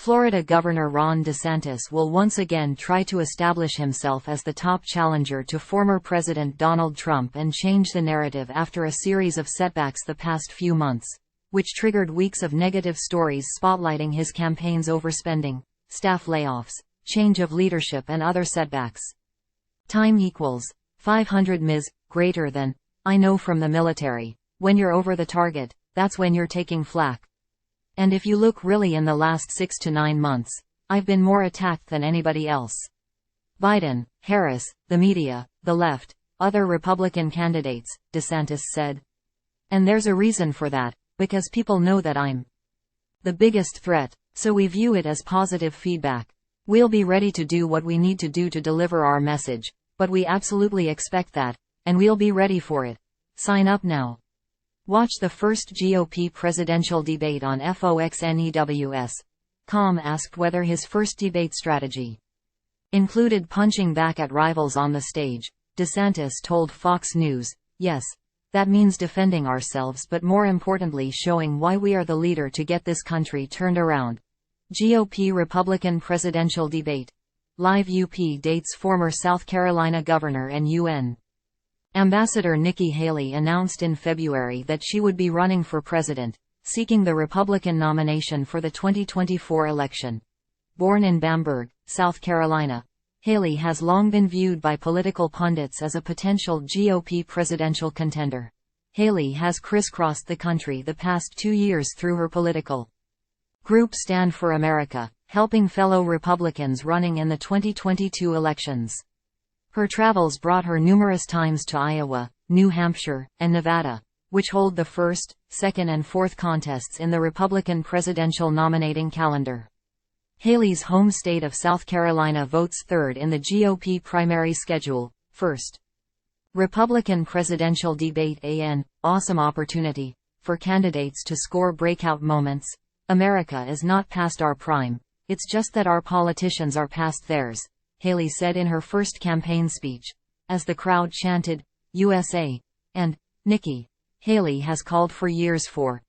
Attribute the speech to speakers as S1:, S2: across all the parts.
S1: Florida Governor Ron DeSantis will once again try to establish himself as the top challenger to former President Donald Trump and change the narrative after a series of setbacks the past few months, which triggered weeks of negative stories spotlighting his campaign's overspending, staff layoffs, change of leadership and other setbacks. Time equals 500 ms. Greater than, I know from the military, when you're over the target, that's when you're taking flak. And if you look really in the last 6 to 9 months, I've been more attacked than anybody else. Biden, Harris, the media, the left, other Republican candidates, DeSantis said. And there's a reason for that, because people know that I'm the biggest threat, so we view it as positive feedback. We'll be ready to do what we need to do to deliver our message, but we absolutely expect that, and we'll be ready for it. Sign up now. Watch the first GOP presidential debate on FOXNEWS.com asked whether his first debate strategy included punching back at rivals on the stage. DeSantis told Fox News, "Yes, that means defending ourselves, but more importantly showing why we are the leader to get this country turned around." GOP Republican presidential debate. Live UP dates former South Carolina governor and UN Ambassador Nikki Haley announced in February that she would be running for president, seeking the Republican nomination for the 2024 election. Born in Bamberg, South Carolina, Haley has long been viewed by political pundits as a potential GOP presidential contender. Haley has crisscrossed the country the past 2 years through her political group Stand for America, helping fellow Republicans running in the 2022 elections. Her travels brought her numerous times to Iowa, New Hampshire, and Nevada, which hold the first, second and fourth contests in the Republican presidential nominating calendar. Haley's home state of South Carolina votes third in the GOP primary schedule. First Republican presidential debate, an awesome opportunity for candidates to score breakout moments. America is not past our prime, it's just that our politicians are past theirs, Haley said in her first campaign speech. As the crowd chanted, USA, and Nikki, Haley has called for years for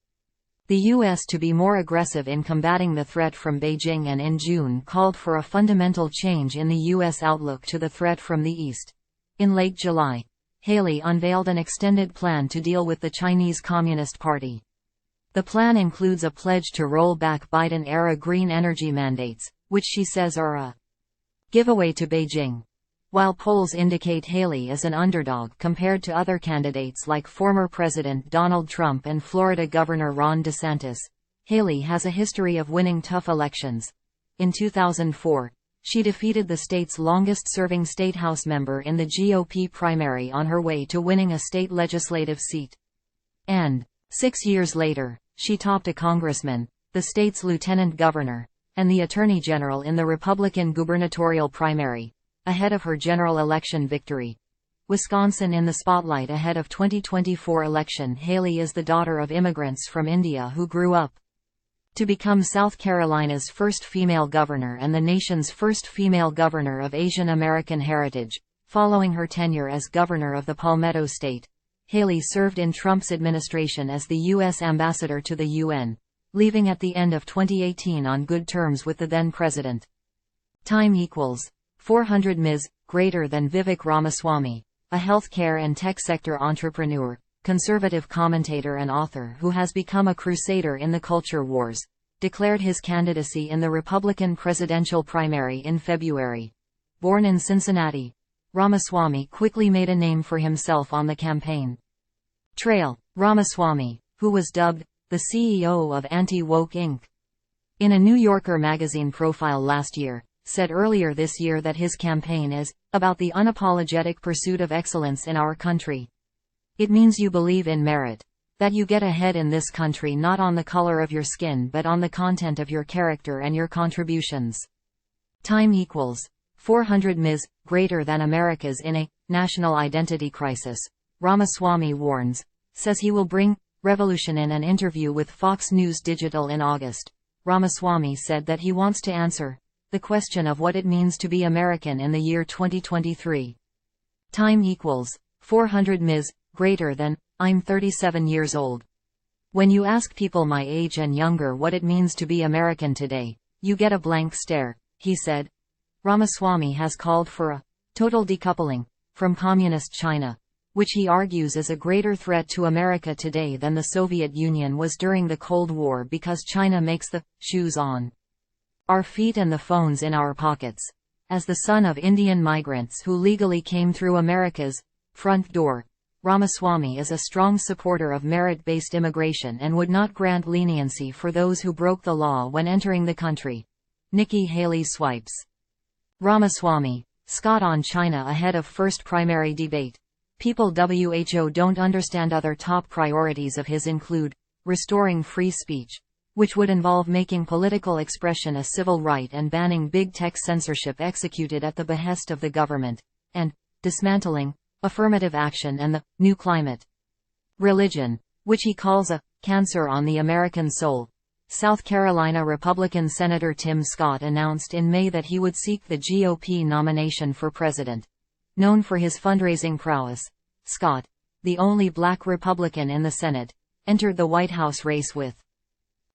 S1: the U.S. to be more aggressive in combating the threat from Beijing, and in June called for a fundamental change in the U.S. outlook to the threat from the East. In late July, Haley unveiled an extended plan to deal with the Chinese Communist Party. The plan includes a pledge to roll back Biden-era green energy mandates, which she says are a giveaway to Beijing. While polls indicate Haley is an underdog compared to other candidates like former President Donald Trump and Florida Governor Ron DeSantis, Haley has a history of winning tough elections. In 2004, she defeated the state's longest-serving state House member in the GOP primary on her way to winning a state legislative seat. And 6 years later, she topped a congressman, the state's lieutenant governor, and the attorney general in the Republican gubernatorial primary, ahead of her general election victory. Wisconsin in the spotlight ahead of 2024 election. Haley is the daughter of immigrants from India who grew up to become South Carolina's first female governor and the nation's first female governor of Asian American heritage. Following her tenure as governor of the Palmetto State, Haley served in Trump's administration as the U.S. ambassador to the UN, leaving at the end of 2018 on good terms with the then president. Time equals 400 ms. Greater than Vivek Ramaswamy, a healthcare and tech sector entrepreneur, conservative commentator and author who has become a crusader in the culture wars, declared his candidacy in the Republican presidential primary in February. Born in Cincinnati, Ramaswamy quickly made a name for himself on the campaign trail. Ramaswamy, who was dubbed the CEO of Anti-Woke Inc. in a New Yorker magazine profile last year, said earlier this year that his campaign is about the unapologetic pursuit of excellence in our country. It means you believe in merit, that you get ahead in this country not on the color of your skin but on the content of your character and your contributions. Time equals 400 ms. Greater than America's in a national identity crisis, Ramaswamy warns, says he will bring revolution. In an interview with Fox News Digital in August, Ramaswamy said that he wants to answer the question of what it means to be American in the year 2023. Time equals 400 ms. Greater than, I'm 37 years old. When you ask people my age and younger what it means to be American today, You get a blank stare, he said. Ramaswamy has called for a total decoupling from communist China, which he argues is a greater threat to America today than the Soviet Union was during the Cold War because China makes the shoes on our feet and the phones in our pockets. As the son of Indian migrants who legally came through America's front door, Ramaswamy is a strong supporter of merit-based immigration and would not grant leniency for those who broke the law when entering the country. Nikki Haley swipes. Ramaswamy, Scott on China ahead of first primary debate. People who don't understand other top priorities of his include restoring free speech, which would involve making political expression a civil right and banning big tech censorship executed at the behest of the government, and dismantling affirmative action and the new climate. Religion, which he calls a cancer on the American soul. South Carolina Republican Senator Tim Scott announced in May that he would seek the GOP nomination for president. Known for his fundraising prowess, Scott, the only black Republican in the Senate, entered the White House race with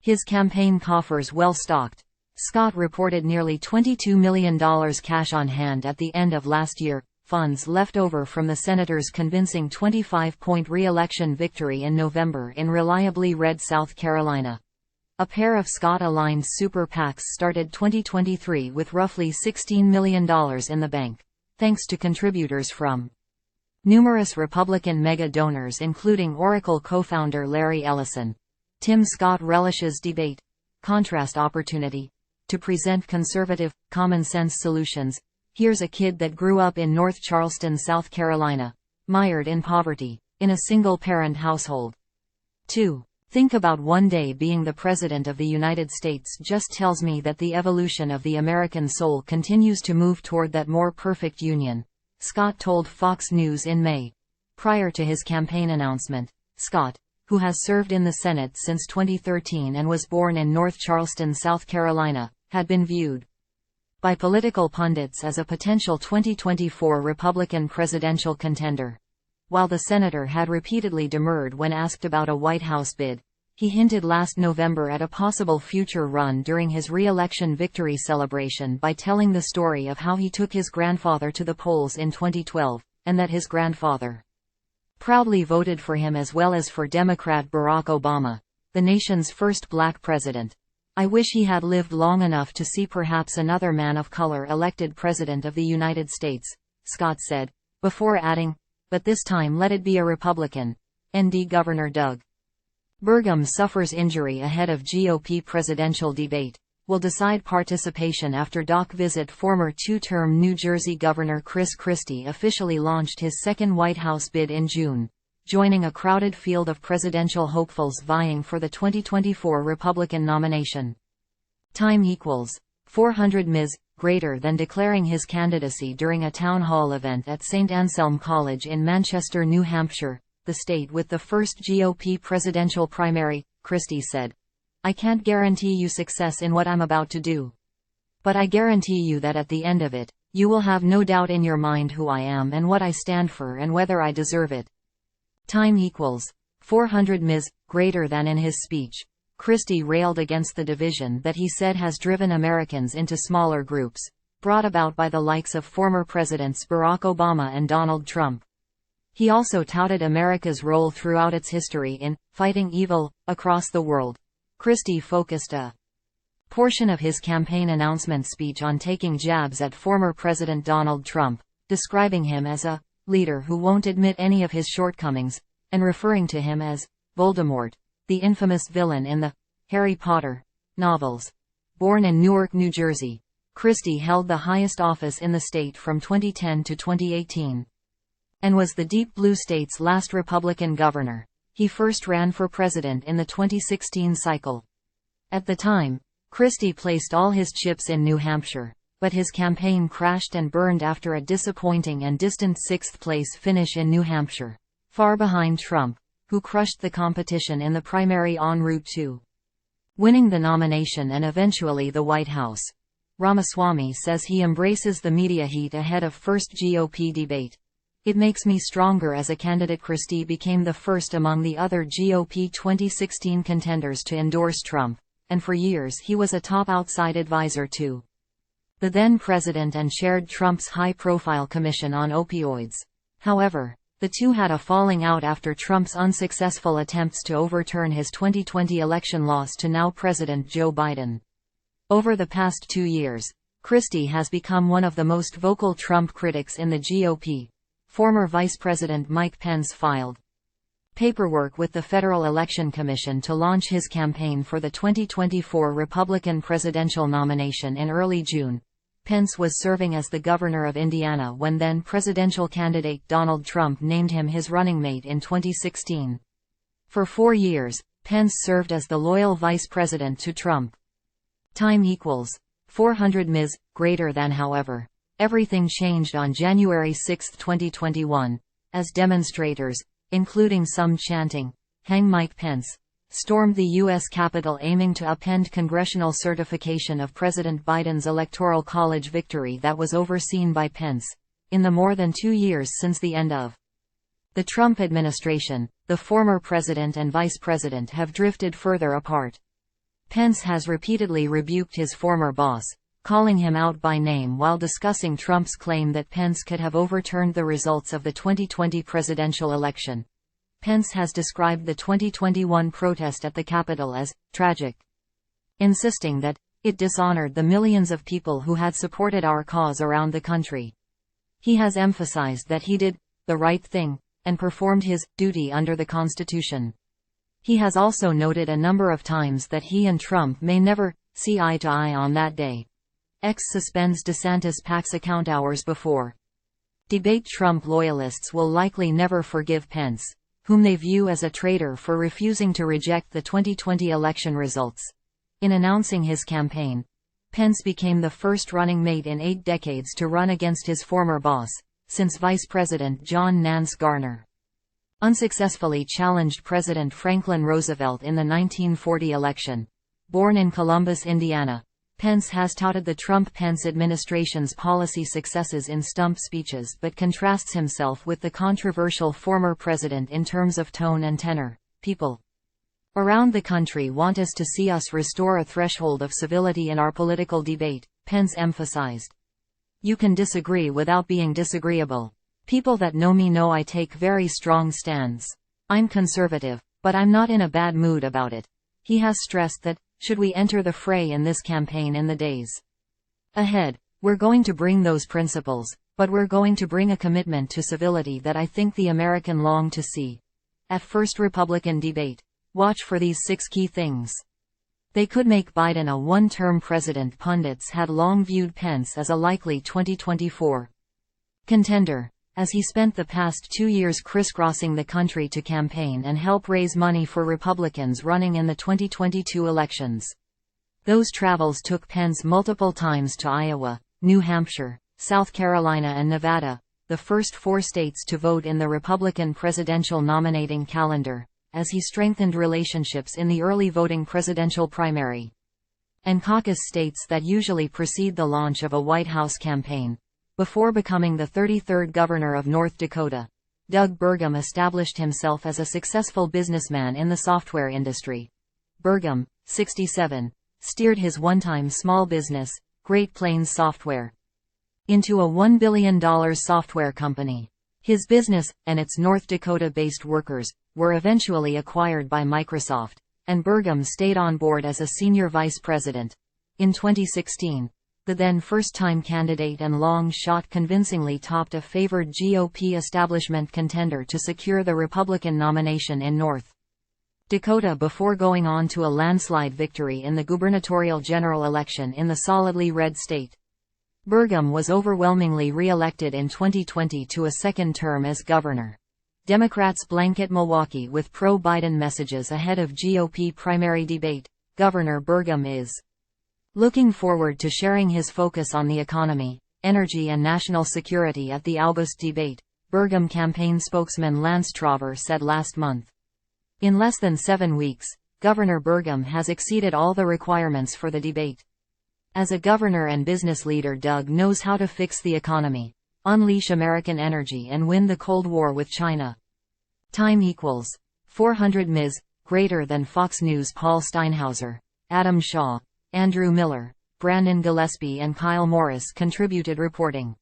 S1: his campaign coffers well stocked. Scott reported nearly $22 million cash on hand at the end of last year, funds left over from the senator's convincing 25-point re-election victory in November in reliably red South Carolina. A pair of Scott-aligned super PACs started 2023 with roughly $16 million in the bank, thanks to contributors from numerous Republican mega-donors including Oracle co-founder Larry Ellison. Tim Scott relishes debate, contrast opportunity, to present conservative, common-sense solutions. Here's a kid that grew up in North Charleston, South Carolina, mired in poverty, in a single-parent household. 2. Think about one day being the President of the United States just tells me that the evolution of the American soul continues to move toward that more perfect union, Scott told Fox News in May. Prior to his campaign announcement, Scott, who has served in the Senate since 2013 and was born in North Charleston, South Carolina, had been viewed by political pundits as a potential 2024 Republican presidential contender. While the senator had repeatedly demurred when asked about a White House bid, he hinted last November at a possible future run during his re-election victory celebration by telling the story of how he took his grandfather to the polls in 2012, and that his grandfather proudly voted for him as well as for Democrat Barack Obama, the nation's first black president. I wish he had lived long enough to see perhaps another man of color elected President of the United States, Scott said, before adding, but this time let it be a Republican. ND Governor Doug Burgum suffers injury ahead of GOP presidential debate. Will decide participation after doc visit. Former two-term New Jersey Governor Chris Christie officially launched his second White House bid in June, joining a crowded field of presidential hopefuls vying for the 2024 Republican nomination. Time equals 400 Ms. greater than declaring his candidacy during a town hall event at St. Anselm College in Manchester, New Hampshire, the state with the first GOP presidential primary. Christie said, I can't guarantee you success in what I'm about to do. But I guarantee you that at the end of it, you will have no doubt in your mind who I am and what I stand for and whether I deserve it. Time equals 400 Ms. greater than. In his speech, Christie railed against the division that he said has driven Americans into smaller groups, brought about by the likes of former presidents Barack Obama and Donald Trump. He also touted America's role throughout its history in fighting evil across the world. Christie focused a portion of his campaign announcement speech on taking jabs at former President Donald Trump, describing him as a leader who won't admit any of his shortcomings, and referring to him as Voldemort, the infamous villain in the Harry Potter novels. Born in Newark, New Jersey, Christie held the highest office in the state from 2010 to 2018, and was the Deep Blue state's last Republican governor. He first ran for president in the 2016 cycle. At the time, Christie placed all his chips in New Hampshire, but his campaign crashed and burned after a disappointing and distant sixth-place finish in New Hampshire, far behind Trump, who crushed the competition in the primary en route to winning the nomination and eventually the White House. Ramaswamy says he embraces the media heat ahead of first GOP debate. It makes me stronger as a candidate. Christie became the first among the other GOP 2016 contenders to endorse Trump, and for years he was a top outside advisor to the then-president and chaired Trump's high-profile commission on opioids. However, the two had a falling out after Trump's unsuccessful attempts to overturn his 2020 election loss to now-President Joe Biden. Over the past 2 years, Christie has become one of the most vocal Trump critics in the GOP. Former Vice President Mike Pence filed paperwork with the Federal Election Commission to launch his campaign for the 2024 Republican presidential nomination in early June. Pence was serving as the governor of Indiana when then-presidential candidate Donald Trump named him his running mate in 2016. For 4 years, Pence served as the loyal vice president to Trump. Time equals 400 ms. Greater than. However, everything changed on January 6, 2021, as demonstrators, including some chanting, "Hang Mike Pence," stormed the U.S. Capitol aiming to upend congressional certification of President Biden's Electoral College victory that was overseen by Pence. In the more than 2 years since the end of the Trump administration, the former president and vice president have drifted further apart. Pence has repeatedly rebuked his former boss, calling him out by name while discussing Trump's claim that Pence could have overturned the results of the 2020 presidential election. Pence has described the 2021 protest at the Capitol as tragic, insisting that it dishonored the millions of people who had supported our cause around the country. He has emphasized that he did the right thing and performed his duty under the Constitution. He has also noted a number of times that he and Trump may never see eye to eye on that day. X suspends DeSantis PAC's account hours before debate. Trump loyalists will likely never forgive Pence, whom they view as a traitor for refusing to reject the 2020 election results. In announcing his campaign, Pence became the first running mate in 8 decades to run against his former boss, since Vice President John Nance Garner unsuccessfully challenged President Franklin Roosevelt in the 1940 election. Born in Columbus, Indiana, Pence has touted the Trump-Pence administration's policy successes in stump speeches but contrasts himself with the controversial former president in terms of tone and tenor. People around the country want us to see us restore a threshold of civility in our political debate, Pence emphasized. You can disagree without being disagreeable. People that know me know I take very strong stands. I'm conservative, but I'm not in a bad mood about it. He has stressed that, should we enter the fray in this campaign in the days ahead, we're going to bring those principles, but we're going to bring a commitment to civility that I think the American long to see. At first Republican debate, watch for these 6 key things. They could make Biden a one-term president. Pundits had long viewed Pence as a likely 2024 contender, as he spent the past 2 years crisscrossing the country to campaign and help raise money for Republicans running in the 2022 elections. Those travels took Pence multiple times to Iowa, New Hampshire, South Carolina and Nevada, the first 4 states to vote in the Republican presidential nominating calendar, as he strengthened relationships in the early voting presidential primary and caucus states that usually precede the launch of a White House campaign. Before becoming the 33rd governor of North Dakota, Doug Burgum established himself as a successful businessman in the software industry. Burgum, 67, steered his one-time small business, Great Plains Software, into a $1 billion software company. His business, and its North Dakota-based workers, were eventually acquired by Microsoft, and Burgum stayed on board as a senior vice president. In 2016, the then first-time candidate and long shot convincingly topped a favored GOP establishment contender to secure the Republican nomination in North Dakota before going on to a landslide victory in the gubernatorial general election in the solidly red state. Burgum was overwhelmingly re-elected in 2020 to a second term as governor. Democrats blanket Milwaukee with pro-Biden messages ahead of GOP primary debate. Governor Burgum is looking forward to sharing his focus on the economy, energy and national security at the August debate, Burgum campaign spokesman Lance Traver said last month. In less than 7 weeks, Governor Burgum has exceeded all the requirements for the debate. As a governor and business leader, Doug knows how to fix the economy, unleash American energy and win the Cold War with China. Time equals 400 ms. Greater than. Fox News. Paul Steinhauser, Adam Shaw, Andrew Miller, Brandon Gillespie and Kyle Morris contributed reporting.